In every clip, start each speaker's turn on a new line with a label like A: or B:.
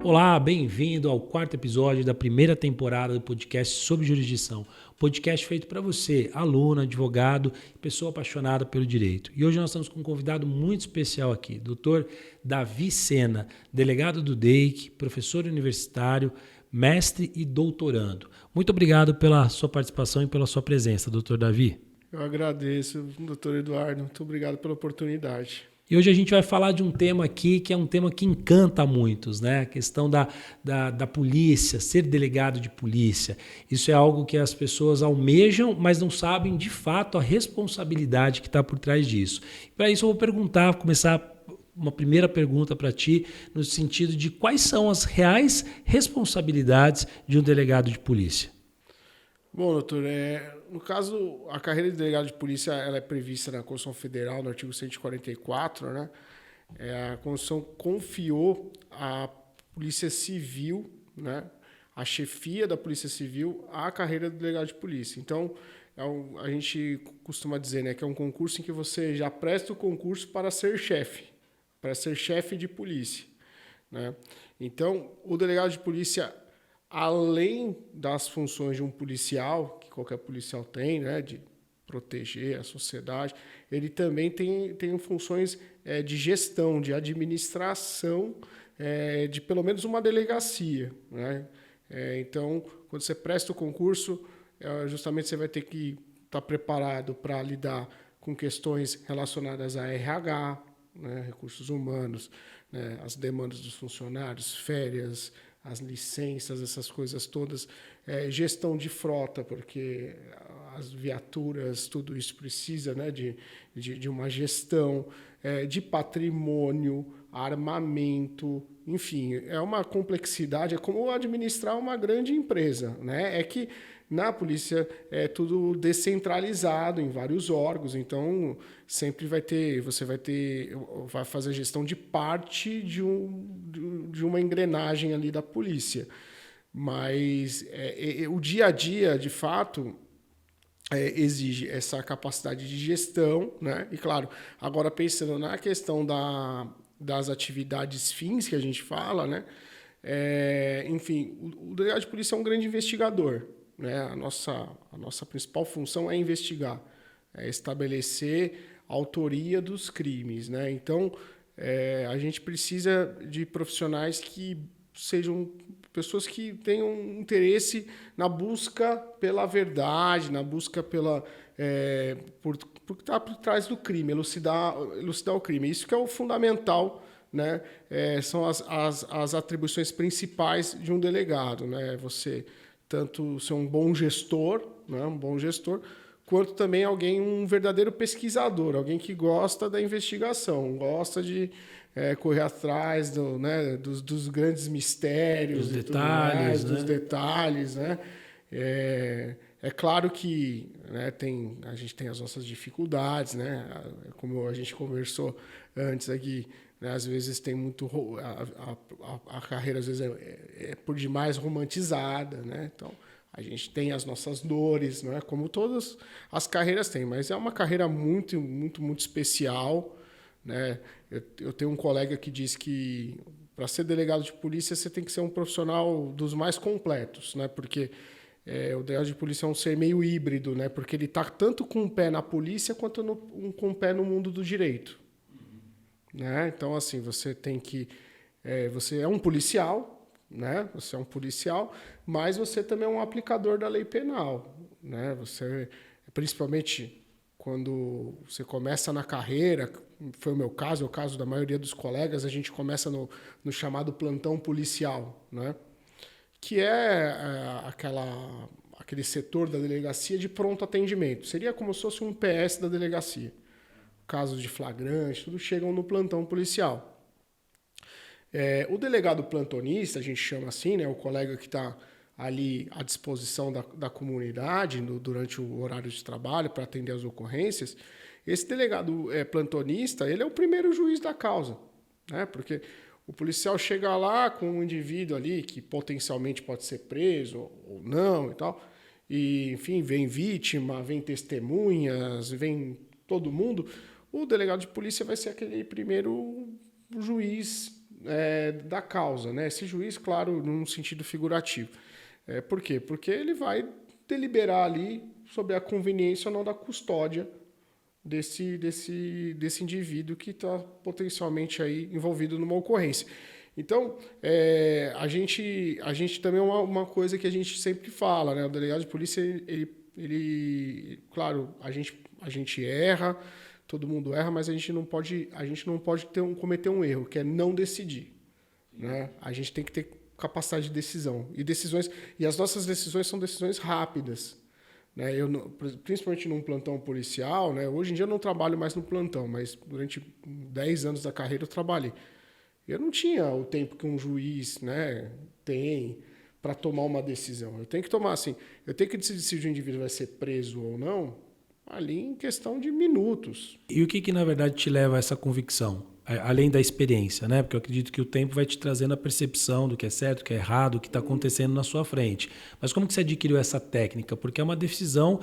A: Olá, bem-vindo ao quarto episódio da primeira temporada do podcast sobre jurisdição. Podcast feito para você, aluno, advogado, pessoa apaixonada pelo direito. E hoje nós estamos com um convidado muito especial aqui, Dr. Davi Sena, delegado do DEIC, professor universitário, mestre e doutorando. Muito obrigado pela sua participação e pela sua presença, Dr. Davi.
B: Eu agradeço, doutor Eduardo. Muito obrigado pela oportunidade.
A: E hoje a gente vai falar de um tema aqui que é um tema que encanta muitos, né? A questão da polícia, ser delegado de polícia. Isso é algo que as pessoas almejam, mas não sabem de fato a responsabilidade que está por trás disso. Para isso eu vou começar uma primeira pergunta para ti, no sentido de quais são as reais responsabilidades de um delegado de polícia.
B: Bom, doutor, no caso, a carreira de delegado de polícia ela é prevista na Constituição Federal, no artigo 144, né? A Constituição confiou à Polícia Civil, né? A chefia da Polícia Civil à carreira do delegado de polícia. Então, a gente costuma dizer, né, que é um concurso em que você já presta o concurso para ser chefe de polícia, né? Então, o delegado de polícia, além das funções de um policial, que qualquer policial tem, né, de proteger a sociedade, ele também tem funções de gestão, de administração, de pelo menos uma delegacia, né? Então, quando você presta o concurso, justamente você vai ter que estar preparado para lidar com questões relacionadas a RH, né, recursos humanos, né, as demandas dos funcionários, férias, as licenças, essas coisas todas, gestão de frota, porque as viaturas, tudo isso precisa, né, de uma gestão, de patrimônio, armamento, enfim, é uma complexidade, é como administrar uma grande empresa, né? É que na polícia é tudo descentralizado em vários órgãos, então sempre vai fazer gestão de parte de uma engrenagem ali da polícia. Mas o dia a dia, de fato, exige essa capacidade de gestão, né? E claro, agora pensando na questão das atividades fins que a gente fala, né? Enfim, o delegado de polícia é um grande investigador, né? A nossa principal função é investigar, é estabelecer a autoria dos crimes, né? Então, a gente precisa de profissionais que sejam pessoas que tenham interesse na busca pela verdade, na busca por que está por trás do crime, elucidar o crime. Isso que é o fundamental, né? São as atribuições principais de um delegado, né? Você tanto ser um bom gestor, né? Quanto também um verdadeiro pesquisador, alguém que gosta da investigação, gosta de correr atrás dos grandes mistérios, dos detalhes, né? É claro que, né, a gente tem as nossas dificuldades, né? Como a gente conversou antes aqui, né? Às vezes tem muito a carreira às vezes é por demais romantizada, né? Então a gente tem as nossas dores, né? Como todas as carreiras têm, mas é uma carreira muito, muito, muito especial, né? Eu tenho um colega que diz que para ser delegado de polícia você tem que ser um profissional dos mais completos, né? Porque o delegado de polícia é um ser meio híbrido, né? Porque ele está tanto com um pé na polícia quanto com um pé no mundo do direito, né? Então, assim, você tem que... você é um policial, né? Você é um policial, mas você também é um aplicador da lei penal, né? Você, principalmente quando você começa na carreira, foi o meu caso, é o caso da maioria dos colegas, a gente começa no chamado plantão policial, né? Que aquele setor da delegacia de pronto atendimento. Seria como se fosse um PS da delegacia. Casos de flagrante, tudo chegam no plantão policial. O delegado plantonista, a gente chama assim, né, o colega que está ali à disposição da comunidade durante o horário de trabalho para atender as ocorrências, esse delegado plantonista, ele é o primeiro juiz da causa, né, porque o policial chega lá com um indivíduo ali que potencialmente pode ser preso ou não e tal, e, enfim, vem vítima, vem testemunhas, vem todo mundo. O delegado de polícia vai ser aquele primeiro juiz da causa, né? Esse juiz, claro, num sentido figurativo. Por quê? Porque ele vai deliberar ali sobre a conveniência ou não da custódia desse indivíduo que está potencialmente aí envolvido numa ocorrência. Então, a gente também é uma coisa que a gente sempre fala, né? O delegado de polícia, claro, a gente erra, todo mundo erra, mas a gente não pode cometer um erro, que é não decidir, né? A gente tem que ter capacidade de decisão e as nossas decisões são decisões rápidas, né? Principalmente num plantão policial, né? Hoje em dia eu não trabalho mais no plantão, mas durante 10 anos da carreira eu trabalhei. Eu não tinha o tempo que um juiz, né, tem para tomar uma decisão. Eu tenho que tomar assim, eu tenho que decidir se o indivíduo vai ser preso ou não, ali em questão de minutos.
A: E o que na verdade te leva a essa convicção? Além da experiência, né? Porque eu acredito que o tempo vai te trazendo a percepção do que é certo, do que é errado, o que está acontecendo na sua frente. Mas como que você adquiriu essa técnica? Porque é uma decisão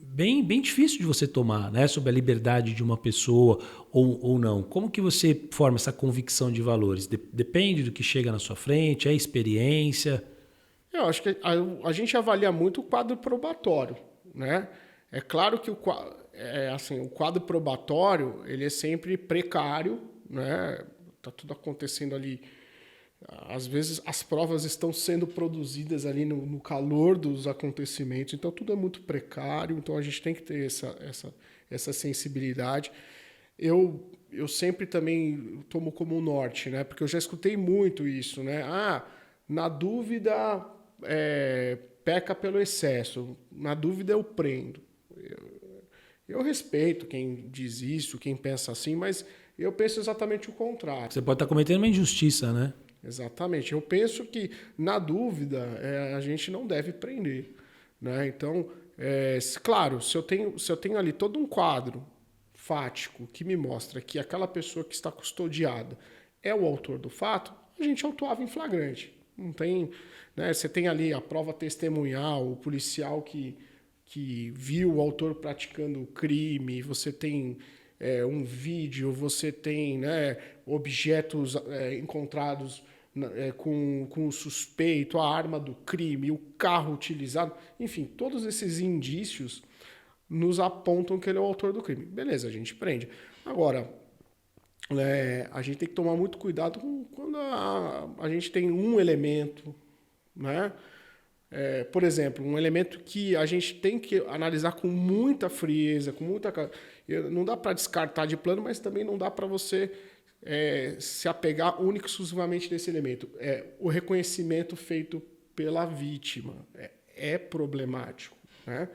A: bem difícil de você tomar, né? Sobre a liberdade de uma pessoa ou não. Como que você forma essa convicção de valores? Depende do que chega na sua frente, é experiência?
B: Eu acho que a gente avalia muito o quadro probatório, né? É claro que o quadro probatório ele é sempre precário, né? Tá tudo acontecendo ali. Às vezes as provas estão sendo produzidas ali no calor dos acontecimentos, então tudo é muito precário, então a gente tem que ter essa sensibilidade. Eu sempre também tomo como norte, né? Porque eu já escutei muito isso, né? Na dúvida, peca pelo excesso, na dúvida eu prendo. Eu respeito quem diz isso, quem pensa assim, mas eu penso exatamente o contrário.
A: Você pode estar cometendo uma injustiça, né?
B: Exatamente. Eu penso que, na dúvida, a gente não deve prender, né? Então, claro, se eu tenho ali todo um quadro fático que me mostra que aquela pessoa que está custodiada é o autor do fato, a gente autuava em flagrante. Não tem, né? Você tem ali a prova testemunhal, o policial que viu o autor praticando o crime, você tem um vídeo, você tem, né, objetos encontrados com o suspeito, a arma do crime, o carro utilizado, enfim, todos esses indícios nos apontam que ele é o autor do crime. Beleza, a gente prende. Agora, a gente tem que tomar muito cuidado quando a gente tem um elemento, né? Por exemplo, um elemento que a gente tem que analisar com muita frieza, não dá para descartar de plano, mas também não dá para você se apegar única e exclusivamente nesse elemento. O reconhecimento feito pela vítima é problemático, né?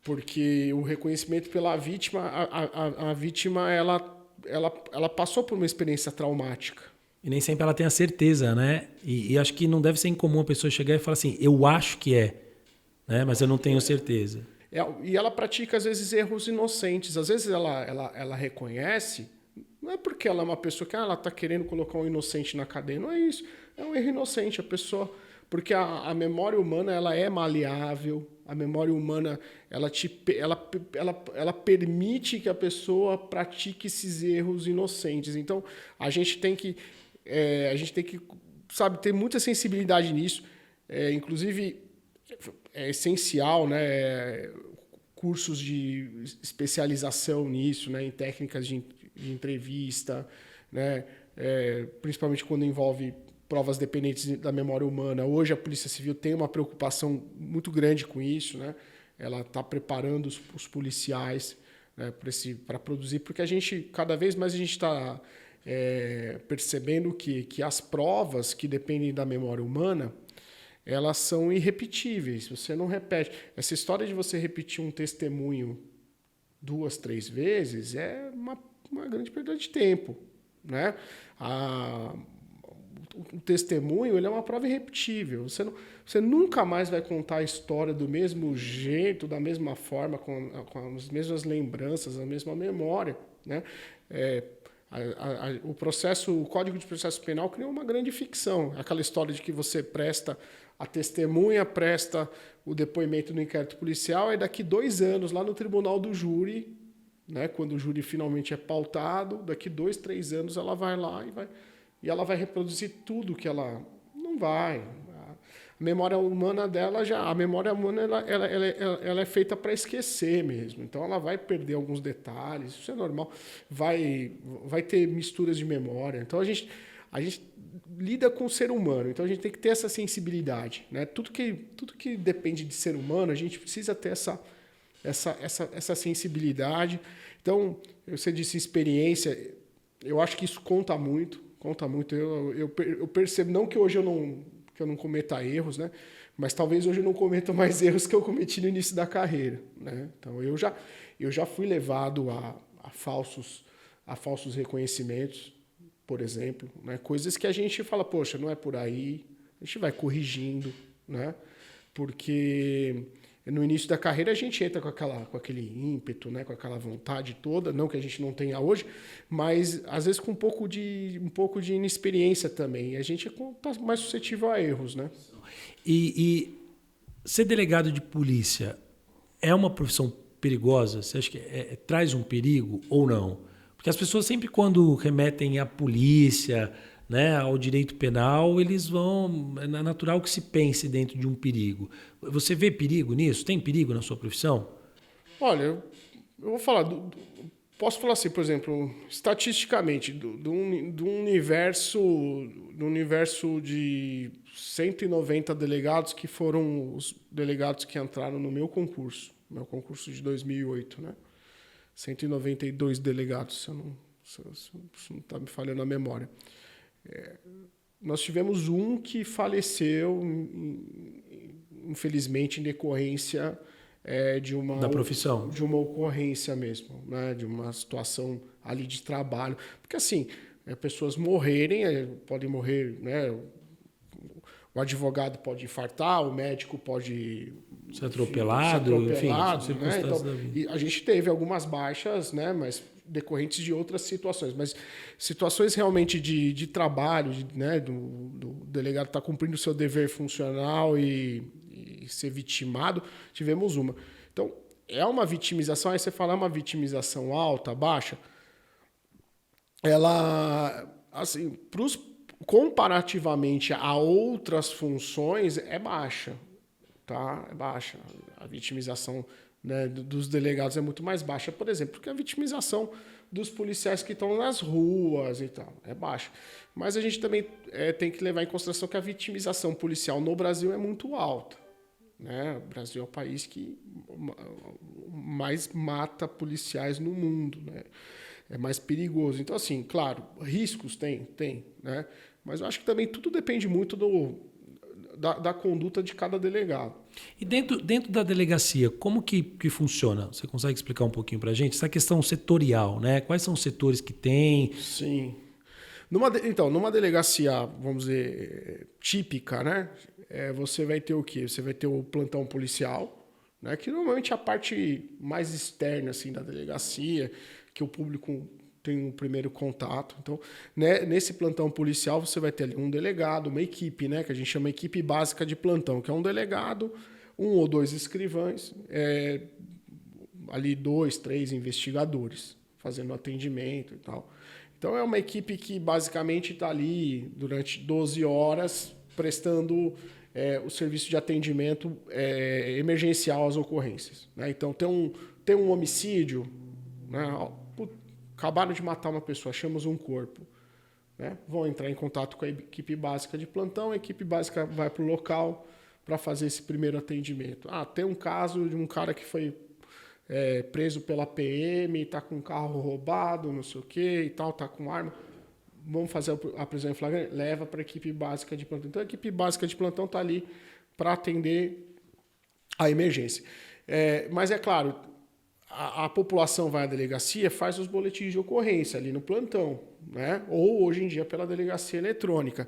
B: Porque o reconhecimento pela vítima, a vítima ela passou por uma experiência traumática.
A: E nem sempre ela tem a certeza, né? E acho que não deve ser incomum a pessoa chegar e falar assim, eu acho que né? Mas eu não tenho certeza.
B: E ela pratica, às vezes, erros inocentes. Às vezes ela reconhece, não é porque ela é uma pessoa que ela está querendo colocar um inocente na cadeia, não é isso. É um erro inocente. A pessoa... Porque a memória humana ela é maleável, a memória humana ela permite que a pessoa pratique esses erros inocentes. Então, a gente tem que sabe, ter muita sensibilidade nisso. Inclusive, é essencial, né, cursos de especialização nisso, né, em técnicas de entrevista, né, principalmente quando envolve provas dependentes da memória humana. Hoje a Polícia Civil tem uma preocupação muito grande com isso, né? Ela está preparando os policiais, né, para produzir, porque cada vez mais a gente está percebendo que as provas que dependem da memória humana, elas são irrepetíveis. Você não repete. Essa história de você repetir um testemunho 2, 3 vezes é uma grande perda de tempo, né? O testemunho ele é uma prova irrepetível. Você nunca mais vai contar a história do mesmo jeito, da mesma forma, com as mesmas lembranças, a mesma memória, né? O Código de Processo Penal criou uma grande ficção. Aquela história de que você a testemunha presta o depoimento no inquérito policial e daqui 2 anos, lá no tribunal do júri, né? Quando o júri finalmente é pautado, daqui 2, 3 anos ela vai lá e ela vai reproduzir tudo que ela não vai. A memória humana dela a memória humana ela é feita para esquecer mesmo. Então ela vai perder alguns detalhes, isso é normal. Vai ter misturas de memória. Então a gente lida com o ser humano, então a gente tem que ter essa sensibilidade, né? Tudo que depende de ser humano, a gente precisa ter essa sensibilidade. Então, você disse experiência, eu acho que isso conta muito. Eu percebo, não que hoje que eu não cometa erros, né? Mas talvez hoje eu não cometa mais erros que eu cometi no início da carreira, né? Então eu já fui levado a falsos reconhecimentos, por exemplo, né? Coisas que a gente fala, poxa, não é por aí, a gente vai corrigindo, né? Porque no início da carreira a gente entra com aquele ímpeto, né? Com aquela vontade toda, não que a gente não tenha hoje, mas às vezes com um pouco de inexperiência também. A gente está mais suscetível a erros, né?
A: E ser delegado de polícia é uma profissão perigosa? Você acha que traz um perigo ou não? Porque as pessoas sempre quando remetem à polícia, né, ao direito penal, eles vão... É natural que se pense dentro de um perigo. Você vê perigo nisso? Tem perigo na sua profissão?
B: Olha, eu vou falar... Posso falar assim, por exemplo, estatisticamente, do universo de 190 delegados que foram os delegados que entraram no meu concurso de 2008, né? 192 delegados, se não está me falhando a memória. Nós tivemos um que faleceu, infelizmente, em decorrência
A: da profissão,
B: de uma ocorrência mesmo, né? De uma situação ali de trabalho. Porque, assim, pessoas morrerem, podem morrer, né? O advogado pode infartar, o médico pode
A: ser atropelado, enfim,
B: né? Então, e a gente teve algumas baixas, né? Mas decorrentes de outras situações. Mas situações realmente de trabalho, né? Do delegado estar cumprindo o seu dever funcional e ser vitimado, tivemos uma. Então, é uma vitimização, aí você fala, é uma vitimização alta, baixa, ela, assim, comparativamente a outras funções, é baixa, tá? É baixa. A vitimização, né, dos delegados é muito mais baixa, por exemplo, porque a vitimização dos policiais que estão nas ruas e tal é baixa. Mas a gente também tem que levar em consideração que a vitimização policial no Brasil é muito alta, né? O Brasil é o país que mais mata policiais no mundo, né? É mais perigoso. Então, assim, claro, riscos tem, né? Mas eu acho que também tudo depende muito da conduta de cada delegado.
A: E dentro da delegacia, como que funciona? Você consegue explicar um pouquinho para a gente? Essa questão setorial, né? Quais são os setores que tem?
B: Sim. Numa delegacia, vamos dizer, típica, né? Você vai ter o quê? Você vai ter o plantão policial, né? Que normalmente é a parte mais externa assim, da delegacia, que o público tem um primeiro contato. Então, né, nesse plantão policial, você vai ter ali um delegado, uma equipe, né? Que a gente chama equipe básica de plantão, que é um delegado, 1 ou 2 escrivães, ali 2, 3 investigadores fazendo atendimento e tal. Então, é uma equipe que basicamente está ali durante 12 horas prestando o serviço de atendimento emergencial às ocorrências, né? Então, tem um homicídio, né? Acabaram de matar uma pessoa, achamos um corpo, né? Vão entrar em contato com a equipe básica de plantão, a equipe básica vai para o local para fazer esse primeiro atendimento. Tem um caso de um cara que foi preso pela PM, está com um carro roubado, não sei o quê e tal, está com arma. Vamos fazer a prisão em flagrante, leva para a equipe básica de plantão. Então, a equipe básica de plantão está ali para atender a emergência. Mas, é claro, a população vai à delegacia, faz os boletins de ocorrência ali no plantão, né? Ou, hoje em dia, pela delegacia eletrônica.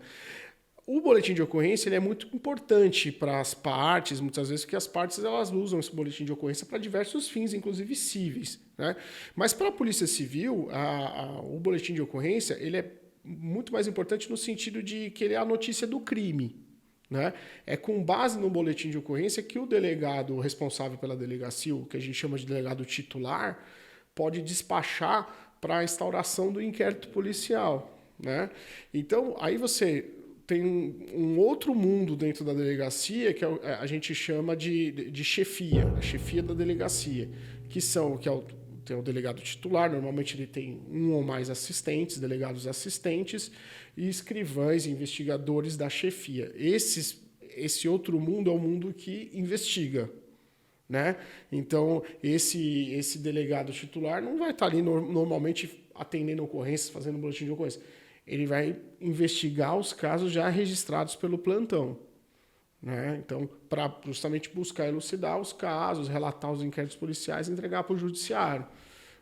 B: O boletim de ocorrência ele é muito importante para as partes, muitas vezes, porque as partes elas usam esse boletim de ocorrência para diversos fins, inclusive cíveis, né? Mas para a Polícia Civil, o boletim de ocorrência ele é muito mais importante no sentido de que ele é a notícia do crime, né? É com base no boletim de ocorrência que o delegado responsável pela delegacia, o que a gente chama de delegado titular, pode despachar para a instauração do inquérito policial, né? Então, aí você tem um outro mundo dentro da delegacia que a gente chama de chefia, a chefia da delegacia, tem o delegado titular, normalmente ele tem um ou mais assistentes, delegados assistentes, e escrivães, investigadores da chefia. Esse outro mundo é o mundo que investiga, né? Então, esse delegado titular não vai estar ali normalmente atendendo ocorrências, fazendo boletim de ocorrência. Ele vai investigar os casos já registrados pelo plantão, né? Então, para justamente buscar elucidar os casos, relatar os inquéritos policiais e entregar para o judiciário,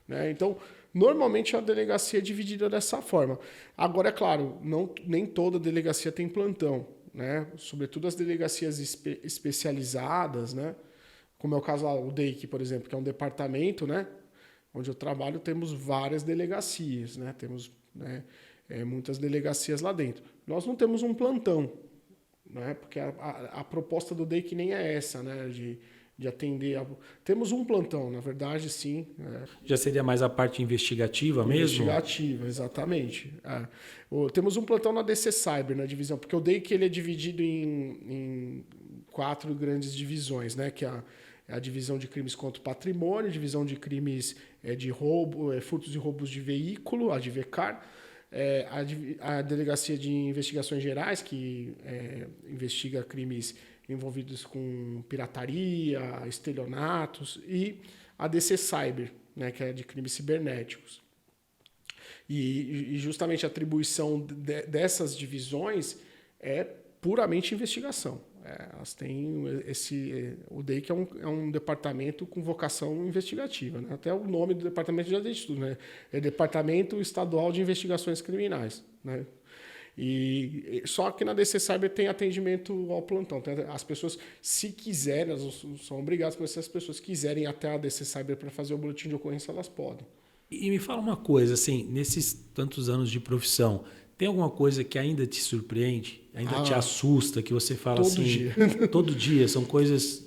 B: né? Então, normalmente a delegacia é dividida dessa forma. Agora, é claro, nem toda delegacia tem plantão, né? Sobretudo as delegacias especializadas, né? Como é o caso lá, o DEIC, por exemplo, que é um departamento, né? Onde eu trabalho, temos várias delegacias, né? Temos, né, muitas delegacias lá dentro. Nós não temos um plantão, né? Porque a proposta do DEIC nem é essa, né? De atender. Temos um plantão, na verdade, sim.
A: Já seria mais a parte investigativa mesmo?
B: Investigativa, exatamente. Temos um plantão na DC Cyber, na divisão, porque o DEIC ele é dividido em 4 grandes divisões, né? Que é a divisão de crimes contra o patrimônio, a divisão de crimes de roubo, furtos e roubos de veículo, a DIVECAR, a Delegacia de Investigações Gerais, que investiga crimes envolvidos com pirataria, estelionatos, e a DC Cyber, né, que é de crimes cibernéticos. E justamente a atribuição dessas divisões é puramente investigação. Elas têm o DEIC é um departamento com vocação investigativa, né? Até o nome do departamento já diz tudo, né? É Departamento Estadual de Investigações Criminais, né? E só que na DC Cyber tem atendimento ao plantão. As pessoas, se quiserem, elas não são obrigadas, mas se as pessoas quiserem ir até a DC Cyber para fazer o boletim de ocorrência, elas podem.
A: E me fala uma coisa, assim, nesses tantos anos de profissão, tem alguma coisa que ainda te surpreende? Ainda te assusta, que você fala
B: todo
A: assim...
B: dia.
A: Todo dia, são coisas...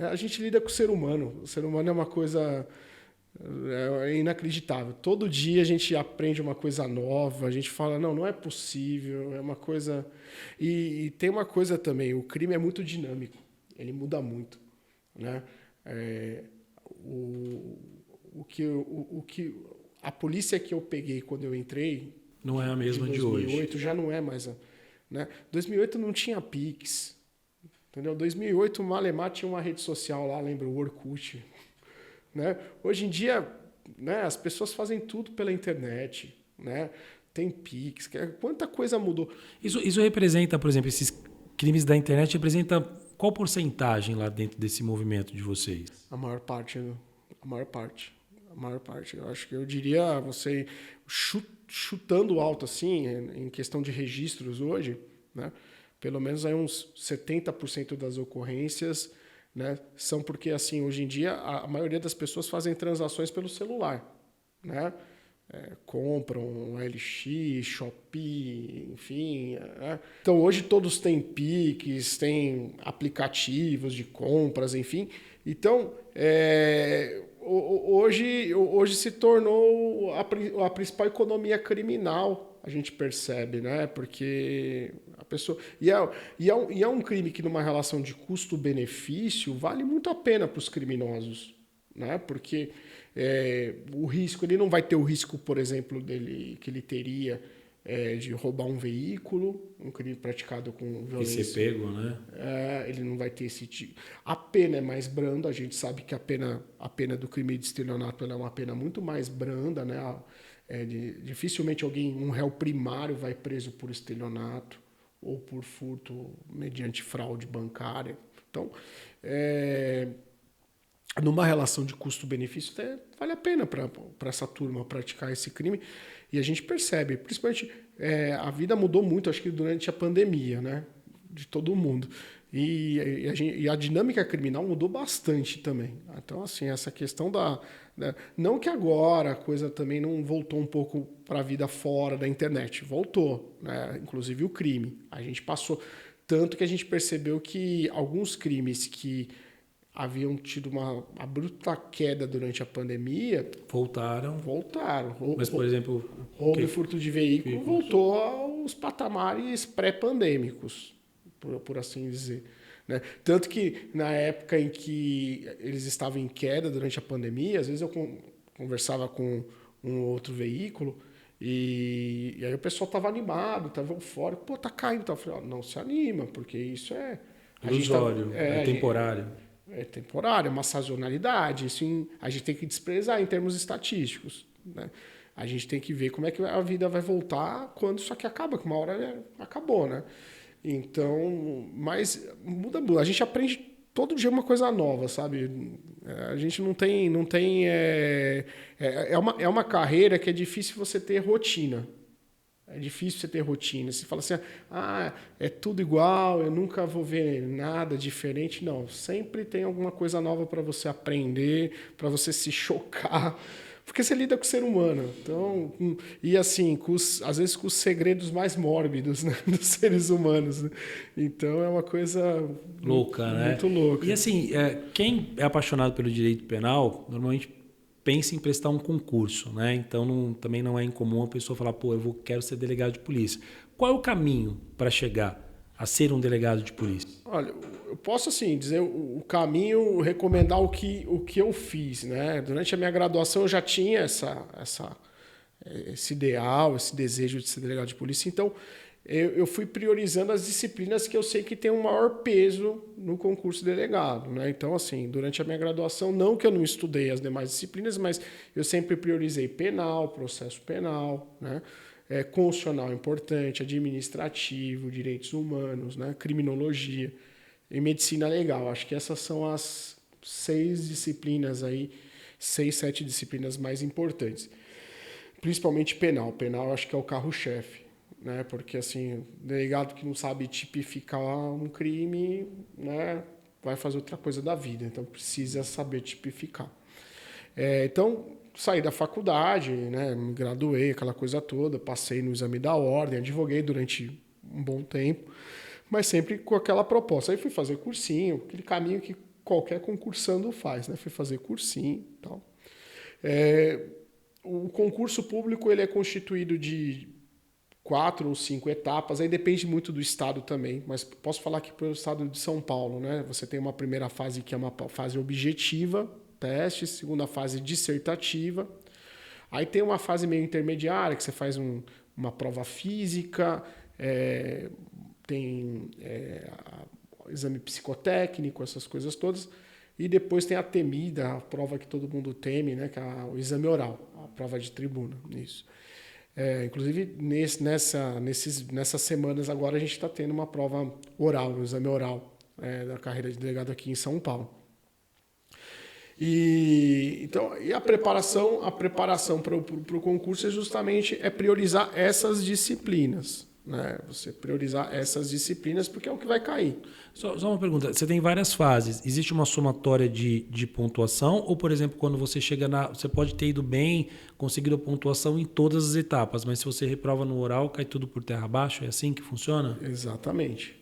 B: A gente lida com o ser humano. O ser humano é uma coisa inacreditável. Todo dia a gente aprende uma coisa nova, a gente fala, não é possível, é uma coisa... E tem uma coisa também, o crime é muito dinâmico, ele muda muito, né? A polícia que eu peguei quando eu entrei...
A: Não é a mesma de
B: 2008,
A: hoje.
B: já não é mais. Né? 2008 não tinha Pix. Entendeu? 2008 o Malemar tinha uma rede social lá, lembra? O Orkut. Né? Hoje em dia, né, as pessoas fazem tudo pela internet. Né? Tem Pix. Quanta coisa mudou.
A: Isso representa, por exemplo, esses crimes da internet, representa qual porcentagem lá dentro desse movimento de vocês?
B: A maior parte. Né? A maior parte. Eu acho que eu diria, você chutando alto assim, em questão de registros hoje, né, pelo menos aí uns 70% das ocorrências, né, são porque assim, hoje em dia a maioria das pessoas fazem transações pelo celular, né? Compram LX, Shopee, enfim. Então hoje todos têm Pix, têm aplicativos de compras, enfim. Então hoje se tornou a principal economia criminal, a gente percebe, né? Porque a pessoa... E é um crime que, numa relação de custo-benefício, vale muito a pena para os criminosos, né? Porque o risco, ele não vai ter o risco, por exemplo, que ele teria de roubar um veículo, um crime praticado com violência.
A: E ser pego, né?
B: Ele não vai ter esse tipo. A pena é mais branda, a gente sabe que a pena do crime de estelionato é uma pena muito mais branda, né? Dificilmente um réu primário vai preso por estelionato ou por furto mediante fraude bancária. Então, numa relação de custo-benefício, até vale a pena para essa turma praticar esse crime. E a gente percebe, principalmente, a vida mudou muito, acho que durante a pandemia, né? De todo mundo. E a dinâmica criminal mudou bastante também. Então, assim, essa questão não que agora a coisa também não voltou um pouco para a vida fora da internet. Voltou, né? Inclusive o crime. A gente passou... Tanto que a gente percebeu que alguns crimes que haviam tido uma abrupta queda durante a pandemia,
A: Voltaram.
B: Mas,
A: por exemplo,
B: roubo e furto de veículo voltou aos patamares pré-pandêmicos, por assim dizer. Né? Tanto que na época em que eles estavam em queda durante a pandemia, às vezes eu conversava com um outro veículo e aí o pessoal estava animado, estava eufórico, pô, tá caindo. Eu falei, não se anima, porque isso é...
A: ilusório, é temporário.
B: É temporário, é uma sazonalidade. Isso a gente tem que desprezar em termos estatísticos. Né? A gente tem que ver como é que a vida vai voltar quando isso aqui acaba, que uma hora acabou, né? Então, mas muda. A gente aprende todo dia uma coisa nova, sabe? A gente não tem é uma carreira que é difícil você ter rotina. É difícil você ter rotina. Você fala assim, é tudo igual, eu nunca vou ver nada diferente. Não, sempre tem alguma coisa nova para você aprender, para você se chocar, porque você lida com o ser humano. Então, e assim, às vezes com os segredos mais mórbidos, né, dos seres humanos. Né? Então é uma coisa
A: louca,
B: muito
A: né?
B: louca.
A: E assim, quem é apaixonado pelo direito penal, normalmente pensa em prestar um concurso, né? Então também não é incomum a pessoa falar, pô, quero ser delegado de polícia. Qual é o caminho para chegar a ser um delegado de polícia?
B: Olha, eu posso assim dizer o caminho, recomendar o que eu fiz, né? Durante a minha graduação eu já tinha esse ideal, esse desejo de ser delegado de polícia, então eu fui priorizando as disciplinas que eu sei que tem um maior peso no concurso de delegado, né? Então, assim, durante a minha graduação, não que eu não estudei as demais disciplinas, mas eu sempre priorizei penal, processo penal, né? Constitucional importante, administrativo, direitos humanos, né? Criminologia e medicina legal. Acho que essas são as 6 disciplinas aí, 6, 7 disciplinas mais importantes. Principalmente penal. Penal acho que é o carro-chefe. Né? Porque assim, delegado que não sabe tipificar um crime, né, vai fazer outra coisa da vida, então precisa saber tipificar. Então, saí da faculdade, né, me graduei, aquela coisa toda, passei no exame da ordem, advoguei durante um bom tempo, mas sempre com aquela proposta. Aí fui fazer cursinho, aquele caminho que qualquer concursando faz, né? Fui fazer cursinho e tal. O concurso público ele é constituído de 4 ou 5 etapas, aí depende muito do estado também, mas posso falar aqui pelo estado de São Paulo, né? Você tem uma primeira fase que é uma fase objetiva, teste, segunda fase dissertativa, aí tem uma fase meio intermediária, que você faz uma prova física, tem exame psicotécnico, essas coisas todas, e depois tem a temida, a prova que todo mundo teme, né? Que é o exame oral, a prova de tribuna, isso. Inclusive, nessas semanas agora a gente está tendo uma prova oral, um exame oral da carreira de delegado aqui em São Paulo. E a preparação para o concurso é justamente priorizar essas disciplinas. Né? Você priorizar essas disciplinas porque é o que vai cair.
A: Só uma pergunta, você tem várias fases, existe uma somatória de pontuação ou, por exemplo, quando você chega você pode ter ido bem, conseguido a pontuação em todas as etapas, mas se você reprova no oral, cai tudo por terra abaixo? É assim que funciona?
B: Exatamente.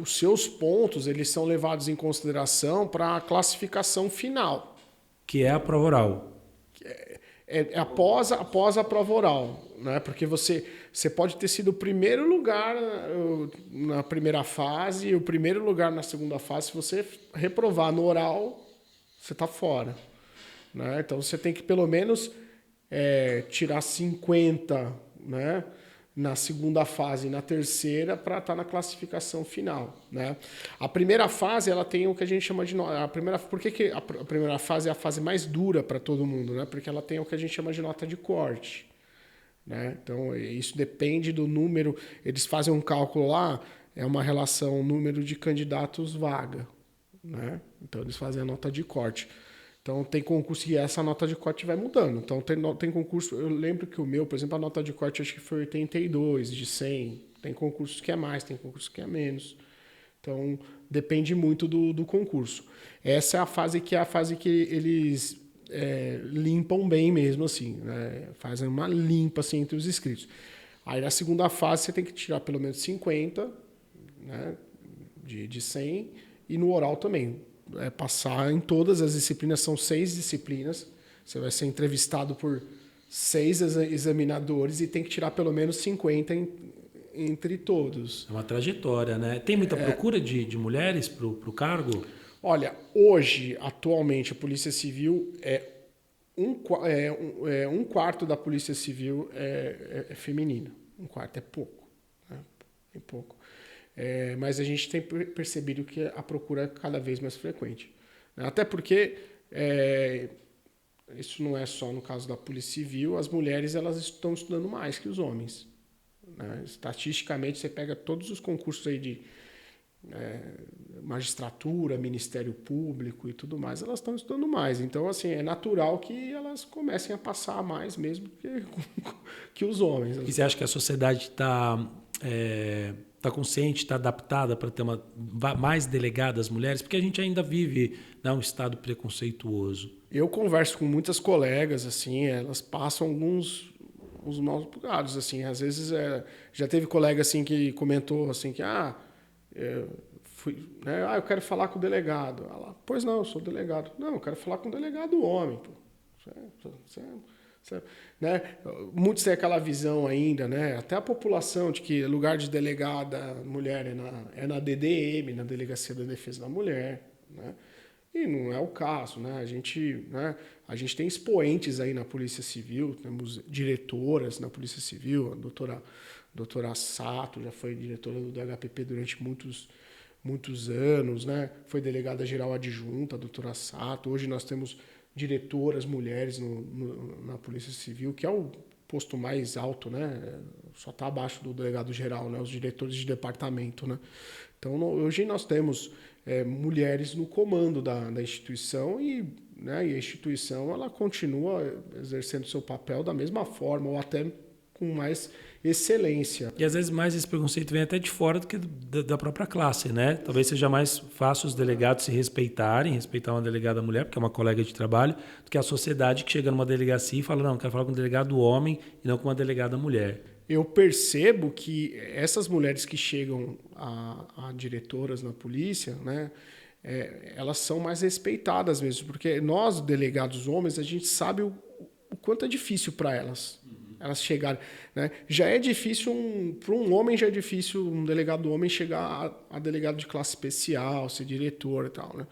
B: Os seus pontos eles são levados em consideração para a classificação final.
A: Que é a prova oral.
B: Após a prova oral, né? Porque você pode ter sido o primeiro lugar na primeira fase e o primeiro lugar na segunda fase. Se você reprovar no oral, você está fora. Né? Então você tem que pelo menos tirar 50, né? Na segunda fase e na terceira para estar na classificação final. Né? A primeira fase ela tem o que a gente chama de nota. Por que a primeira fase é a fase mais dura para todo mundo? Né? Porque ela tem o que a gente chama de nota de corte. Né? Então, isso depende do número. Eles fazem um cálculo lá, é uma relação número de candidatos vaga. Né? Então, eles fazem a nota de corte. Então, tem concurso e essa nota de corte vai mudando. Então, tem concurso... Eu lembro que o meu, por exemplo, a nota de corte acho que foi 82 de 100. Tem concursos que é mais, tem concursos que é menos. Então, depende muito do concurso. Essa é a fase que eles limpam bem mesmo, assim. Né? Fazem uma limpa assim, entre os inscritos. Aí, na segunda fase, você tem que tirar pelo menos 50, né? de 100. E no oral também. passar em todas as disciplinas, são 6 disciplinas. Você vai ser entrevistado por 6 examinadores e tem que tirar pelo menos 50 entre todos.
A: É uma trajetória, né? Tem muita procura de mulheres para o cargo?
B: Olha, hoje, atualmente, a Polícia Civil um quarto da Polícia Civil é feminina. Um quarto é pouco. Né? É pouco. Mas a gente tem percebido que a procura é cada vez mais frequente. Até porque isso não é só no caso da Polícia Civil, as mulheres elas estão estudando mais que os homens. Né? Estatisticamente, você pega todos os concursos aí de magistratura, Ministério Público e tudo mais, elas estão estudando mais. Então, assim, é natural que elas comecem a passar mais mesmo que os homens.
A: E você acha que a sociedade está consciente, está adaptada para ter mais delegadas mulheres? Porque a gente ainda vive, né, um estado preconceituoso.
B: Eu converso com muitas colegas, assim, elas passam uns maus bocados, assim. Às vezes, já teve colega assim que comentou assim que eu quero falar com o delegado. Ela, pois não, eu sou delegado. Não, eu quero falar com o delegado homem. Pô. Né? Muitos têm aquela visão ainda, né? Até a população, de que lugar de delegada mulher é na DDM, na Delegacia da Defesa da Mulher. Né? E não é o caso. Né? A gente tem expoentes aí na Polícia Civil, temos diretoras na Polícia Civil, a doutora Sato já foi diretora do DHPP durante muitos anos, né? Foi delegada geral adjunta, a doutora Sato. Hoje nós temos diretoras mulheres na Polícia Civil, que é o posto mais alto, né? Só está abaixo do delegado geral, né? Os diretores de departamento, né? Então, hoje nós temos mulheres no comando da instituição né? E a instituição ela continua exercendo seu papel da mesma forma ou até com mais excelência.
A: E às vezes mais esse preconceito vem até de fora do que da própria classe, né? Talvez seja mais fácil os delegados se respeitar uma delegada mulher, porque é uma colega de trabalho, do que a sociedade que chega numa delegacia e fala, não, quero falar com um delegado homem e não com uma delegada mulher.
B: Eu percebo que essas mulheres que chegam a diretoras na polícia, né, elas são mais respeitadas mesmo, porque nós, delegados homens, a gente sabe o quanto é difícil para elas. Elas chegarem, né? Já é difícil, para um homem já é difícil um delegado homem chegar a delegado de classe especial, ser diretor e tal, né?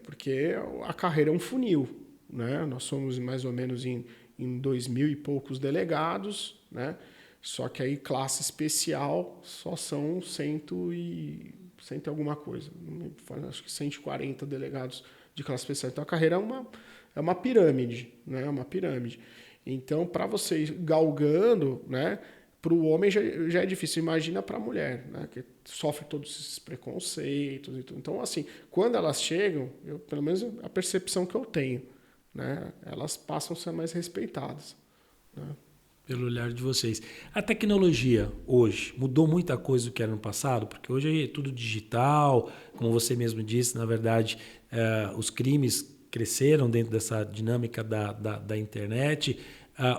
B: Porque a carreira é um funil, né? Nós somos mais ou menos em 2.000 e poucos delegados, né? Só que aí classe especial só são 100 e alguma coisa, acho que 140 delegados de classe especial. Então a carreira é uma pirâmide, né? É uma pirâmide. Então, para você ir galgando, né, para o homem já é difícil. Imagina para a mulher, né, que sofre todos esses preconceitos e tudo. Então, assim, quando elas chegam, pelo menos a percepção que eu tenho, né, elas passam a ser mais respeitadas. Né?
A: Pelo olhar de vocês. A tecnologia hoje mudou muita coisa do que era no passado, porque hoje é tudo digital, como você mesmo disse, na verdade, os crimes cresceram dentro dessa dinâmica da internet.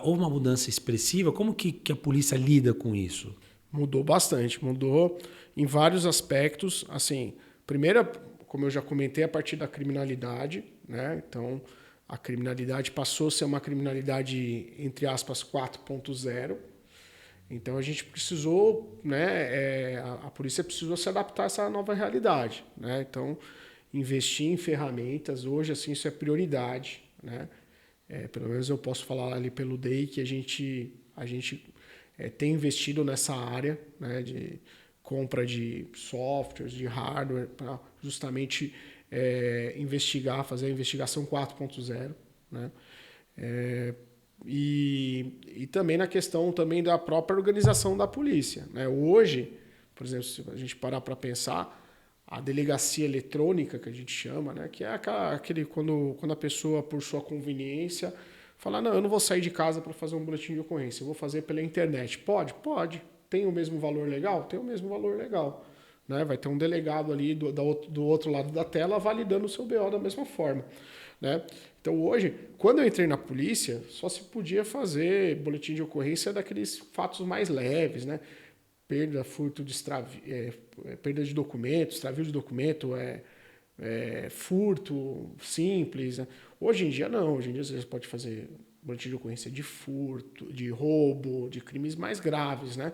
A: Houve uma mudança expressiva. Como que a polícia lida com isso?
B: Mudou bastante. Mudou em vários aspectos. Assim, primeiro, como eu já comentei, a partir da criminalidade. Né? Então, a criminalidade passou a ser uma criminalidade, entre aspas, 4.0. Então, a gente precisou, né, a polícia precisou se adaptar a essa nova realidade. Né? Então, investir em ferramentas, hoje assim, isso é prioridade. Né? Pelo menos eu posso falar ali pelo DEI que a gente tem investido nessa área, né, de compra de softwares, de hardware, para justamente fazer a investigação 4.0. Né? E também na questão também da própria organização da polícia. Né? Hoje, por exemplo, se a gente parar para pensar, a delegacia eletrônica, que a gente chama, né? Que é aquele quando a pessoa, por sua conveniência, fala, não, eu não vou sair de casa para fazer um boletim de ocorrência, eu vou fazer pela internet. Pode? Pode. Tem o mesmo valor legal? Tem o mesmo valor legal. Né? Vai ter um delegado ali do outro lado da tela validando o seu BO da mesma forma. Né? Então hoje, quando eu entrei na polícia, só se podia fazer boletim de ocorrência daqueles fatos mais leves, né? Perda, furto de perda de documento, extravio de documento, furto simples, né? Hoje em dia não, hoje em dia você pode fazer boletim de ocorrência de furto, de roubo, de crimes mais graves, né?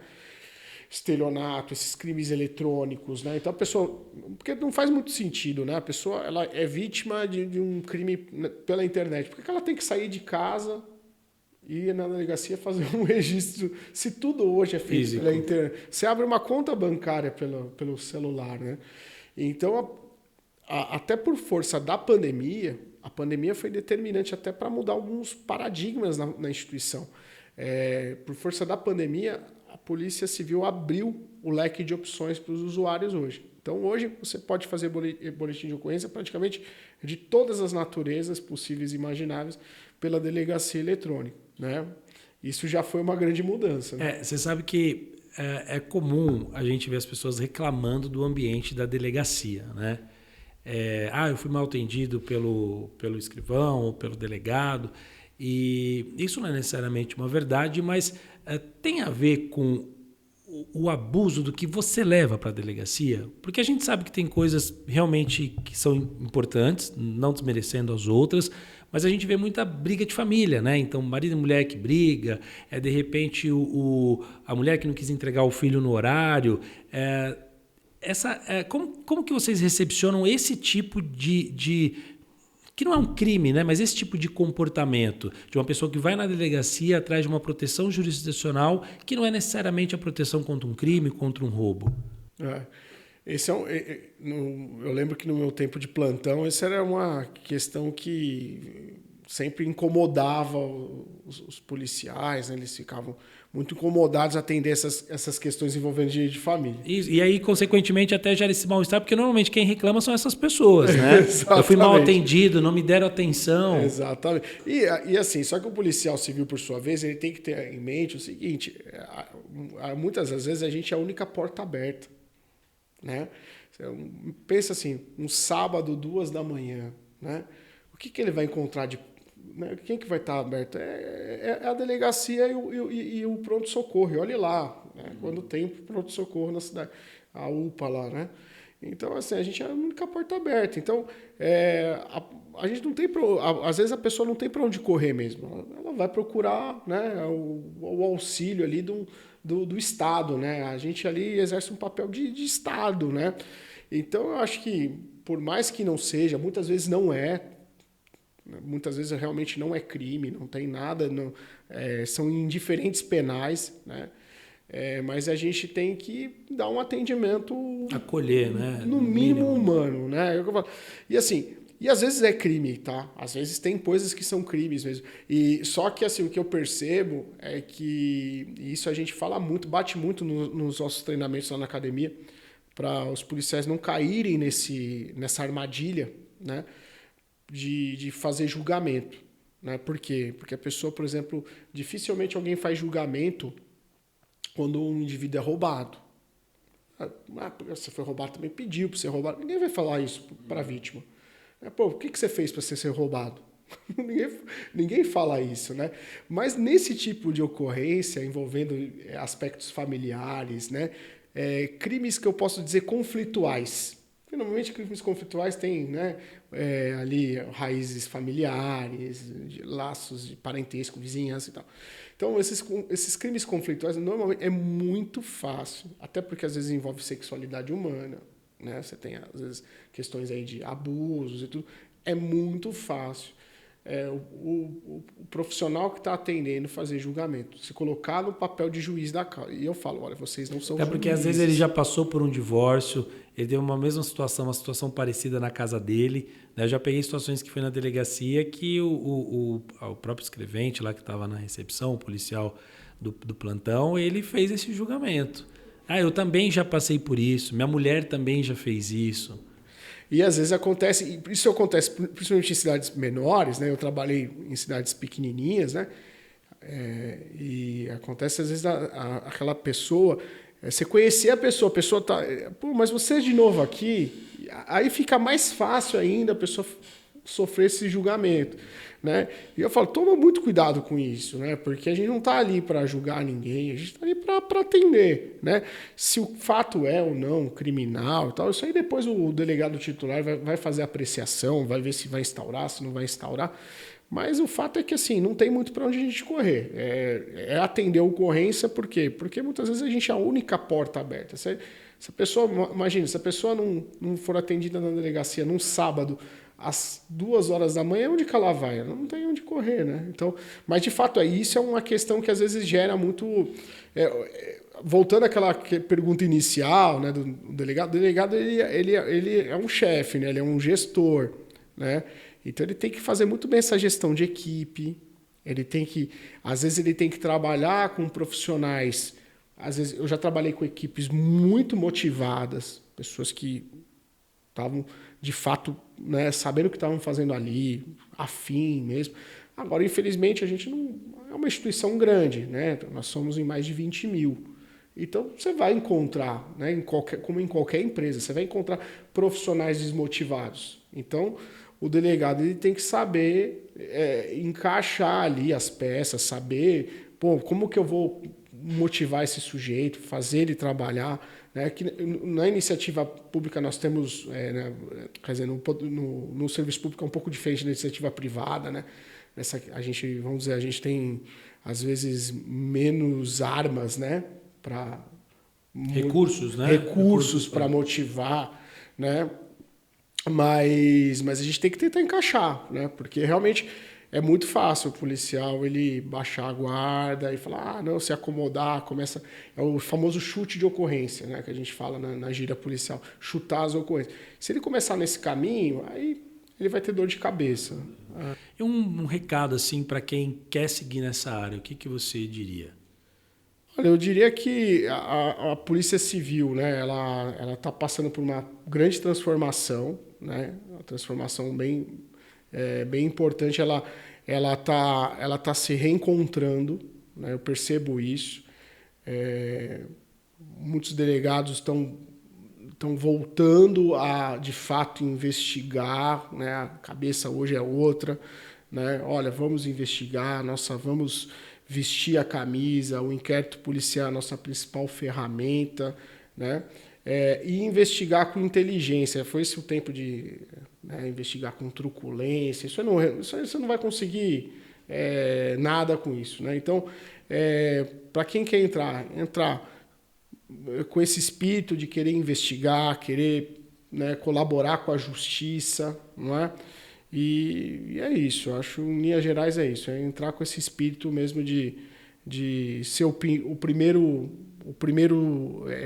B: Estelionato, esses crimes eletrônicos, né? Então a pessoa, porque não faz muito sentido, né? A pessoa ela é vítima de um crime pela internet. Por que ela tem que sair de casa e ir na delegacia fazer um registro? Se tudo hoje é feito
A: físico
B: pela internet, você abre uma conta bancária pelo celular, né? Então até por força da pandemia, a pandemia foi determinante até para mudar alguns paradigmas na instituição. Por força da pandemia, a Polícia Civil abriu o leque de opções para os usuários hoje. Então, hoje, você pode fazer boletim de ocorrência praticamente de todas as naturezas possíveis e imagináveis pela delegacia eletrônica, né? Isso já foi uma grande mudança, né?
A: Você sabe que é comum a gente ver as pessoas reclamando do ambiente da delegacia, né? Eu fui mal atendido pelo escrivão ou pelo delegado. E isso não é necessariamente uma verdade, mas tem a ver com o abuso do que você leva para a delegacia, porque a gente sabe que tem coisas realmente que são importantes, não desmerecendo as outras, mas a gente vê muita briga de família, né? Então, marido e mulher que briga, de repente a mulher que não quis entregar o filho no horário. Como que vocês recepcionam esse tipo de que não é um crime, né? Mas esse tipo de comportamento de uma pessoa que vai na delegacia atrás de uma proteção jurisdicional que não é necessariamente a proteção contra um crime, contra um roubo?
B: Eu lembro que no meu tempo de plantão, essa era uma questão que sempre incomodava os policiais, né? Eles ficavam muito incomodados a atender essas questões envolvendo direito de família.
A: E aí, consequentemente, até gera esse mal-estar, porque normalmente quem reclama são essas pessoas, né? Eu fui mal atendido, não me deram atenção.
B: Exatamente. E assim, só que o policial civil, por sua vez, ele tem que ter em mente o seguinte, muitas das vezes a gente é a única porta aberta, né? Pensa assim, um sábado, 2h, né? O que ele vai encontrar de... Né? Quem que vai estar aberto? É a delegacia e o pronto-socorro. E olhe lá, né? Quando tem pronto-socorro na cidade, a UPA lá, né? Então, assim, a gente é a única porta aberta. Então, a gente não tem... Às vezes a pessoa não tem para onde correr mesmo. Ela vai procurar, né, o auxílio ali do Estado, né? A gente ali exerce um papel de Estado, né? Então, eu acho que, por mais que não seja, muitas vezes não é, muitas vezes realmente não é crime, não tem nada, são indiferentes penais, né? Mas a gente tem que dar um atendimento...
A: Acolher, né?
B: No mínimo humano, né? E assim, às vezes é crime, tá? Às vezes tem coisas que são crimes mesmo. Só que assim, o que eu percebo é que isso a gente fala muito, bate muito nos nossos treinamentos lá na academia, para os policiais não caírem nessa armadilha, né? De fazer julgamento, né? Por quê? Porque a pessoa, por exemplo, dificilmente alguém faz julgamento quando um indivíduo é roubado. Você foi roubado, também pediu para ser roubado. Ninguém vai falar isso para a vítima. Pô, o que você fez para você ser roubado? Ninguém fala isso, né? Mas nesse tipo de ocorrência, envolvendo aspectos familiares, né? Crimes que eu posso dizer conflituais. Normalmente, crimes conflituais têm, né, ali raízes familiares, laços de parentesco, vizinhança e tal. Então, esses crimes conflituais, normalmente, é muito fácil, até porque às vezes envolve sexualidade humana, né? Você tem, às vezes, questões aí de abusos e tudo. É muito fácil o profissional que está atendendo fazer julgamento, se colocar no papel de juiz da causa. E eu falo, olha, vocês não são juízes.
A: Porque às vezes ele já passou por um divórcio, ele teve uma mesma situação, uma situação parecida na casa dele, né? Eu já peguei situações que foi na delegacia que o próprio escrevente lá que estava na recepção, o policial do plantão, ele fez esse julgamento. Eu também já passei por isso, minha mulher também já fez isso.
B: E às vezes isso acontece principalmente em cidades menores, né? Eu trabalhei em cidades pequenininhas, né? E acontece às vezes aquela pessoa, você conhecer a pessoa tá, pô, mas você é de novo aqui, aí fica mais fácil ainda a pessoa sofrer esse julgamento, né? E eu falo, toma muito cuidado com isso, né? Porque a gente não está ali para julgar ninguém, a gente está ali para atender, né? Se o fato é ou não criminal e tal, isso aí depois o delegado titular vai fazer a apreciação, vai ver se vai instaurar, se não vai instaurar. Mas o fato é que assim, não tem muito para onde a gente correr. É atender a ocorrência, por quê? Porque muitas vezes a gente é a única porta aberta. Se a pessoa, imagina, se a pessoa não for atendida na delegacia num sábado, às 2h da manhã, onde que ela vai? Ela não tem onde correr, né? Então, mas de fato, isso é uma questão que às vezes gera muito. Voltando àquela pergunta inicial, né, do delegado, o delegado ele é um chefe, né? Ele é um gestor, né? Então ele tem que fazer muito bem essa gestão de equipe. Às vezes ele tem que trabalhar com profissionais. Às vezes eu já trabalhei com equipes muito motivadas, pessoas que estavam de fato, né, sabendo o que estavam fazendo ali, afim mesmo. Agora, infelizmente, a gente não é uma instituição grande, né? Nós somos em mais de 20 mil. Então, você vai encontrar, né, como em qualquer empresa, você vai encontrar profissionais desmotivados. Então, o delegado ele tem que saber encaixar ali as peças, saber como que eu vou motivar esse sujeito, fazer ele trabalhar. Né? Que na iniciativa pública nós temos, quer dizer, no serviço público é um pouco diferente da iniciativa privada. Né? A gente tem, às vezes, menos armas, né? Recursos para motivar, né? Mas a gente tem que tentar encaixar, né? Porque realmente é muito fácil o policial ele baixar a guarda e falar, não, se acomodar, começa. É o famoso chute de ocorrência, né? Que a gente fala na gíria policial, chutar as ocorrências. Se ele começar nesse caminho, aí ele vai ter dor de cabeça.
A: E um recado assim para quem quer seguir nessa área, o que você diria?
B: Olha, eu diria que a Polícia Civil, né, ela está passando por uma grande transformação, né, uma transformação bem importante. Ela tá se reencontrando, né, eu percebo isso. Muitos delegados estão voltando a, de fato, investigar, né, a cabeça hoje é outra, né, olha, vamos investigar, vamos vestir a camisa, o inquérito policial é a nossa principal ferramenta, né? E investigar com inteligência. Foi esse o tempo de investigar com truculência. Isso você não vai conseguir nada com isso, né? Então, para quem quer entrar com esse espírito de querer investigar, querer, né, colaborar com a justiça, não é? E é isso, eu acho, em linhas gerais é isso, é entrar com esse espírito mesmo de ser o primeiro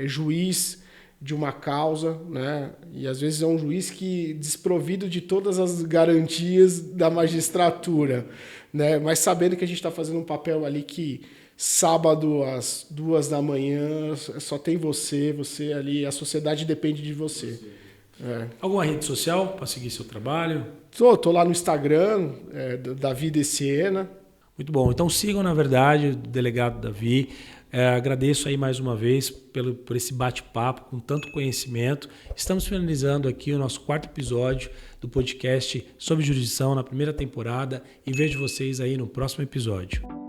B: juiz de uma causa, né? E às vezes é um juiz que desprovido de todas as garantias da magistratura, né? Mas sabendo que a gente está fazendo um papel ali que sábado às 2h da manhã só tem você ali, a sociedade depende de você.
A: Alguma rede social para seguir seu trabalho?
B: Tô lá no Instagram, Davi Deciena.
A: Muito bom. Então sigam, na verdade, o delegado Davi. Agradeço aí mais uma vez por esse bate-papo com tanto conhecimento. Estamos finalizando aqui o nosso 4º episódio do podcast sobre jurisdição na primeira temporada e vejo vocês aí no próximo episódio.